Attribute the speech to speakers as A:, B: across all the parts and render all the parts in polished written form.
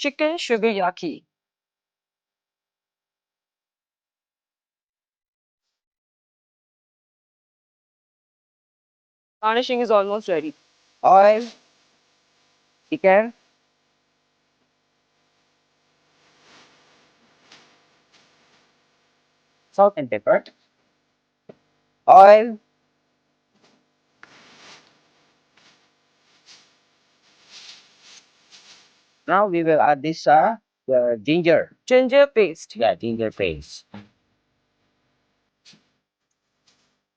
A: Chicken Shogayaki. Garnishing is almost ready.
B: Oil, chicken, salt and pepper. Oil. Now we will add this the ginger.
A: Ginger paste.
B: Yeah, ginger paste.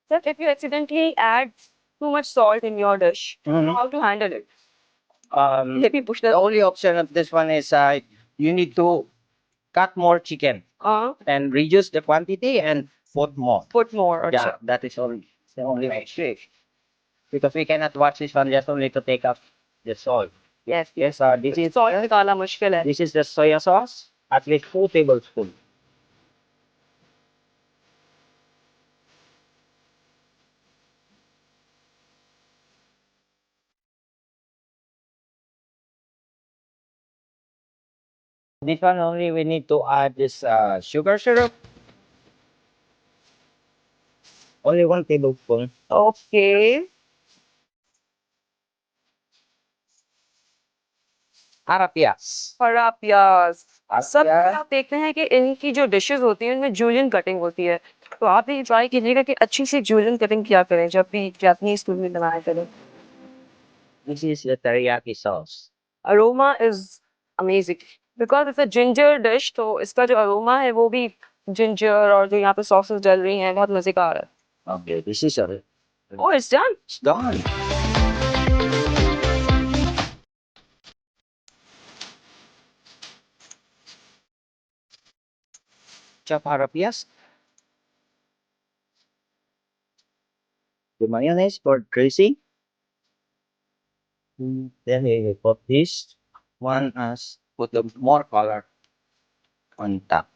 A: Sir, if you accidentally add too much salt in your dish,
B: Mhm.
A: how to handle it?
B: Let
A: Let me push
B: The
A: that.
B: only option of this one is you need to cut more chicken and reduce the quantity and put more.
A: Put more.
B: Yeah,
A: Acha.
B: that is all the only option. Because we cannot watch this one just only to take off the salt.
A: Yes.
B: Yes, this is
A: Salt निकालना मुश्किल है.
B: this is the soya sauce, at least 2 tablespoons. This one only we need to add this sugar syrup, only 1 tablespoon.
A: Okay.
B: Arapias.
A: हरा प्याज. सब
B: Arapias.
A: आप देखते हैं कि इनकी जो डिशेस होती हैं उनमें जूलियन कटिंग होती है. तो आप ये ट्राई कीजिएगा कि अच्छी सी जूलियन कटिंग किया करें जब भी जापानीज फूड में बनाया करें.
B: This is the teriyaki sauce.
A: Aroma is amazing because it's a ginger dish. तो इसका जो अरोमा है वो भी ginger और जो यहाँ पे सॉसेस डल रही हैं बहुत मजे का आ रहा है.
B: Okay, this is it.
A: Oh, it's done.
B: It's done. Chop arapias. The mayonnaise for dressing. Then we put this one as put the more color on top.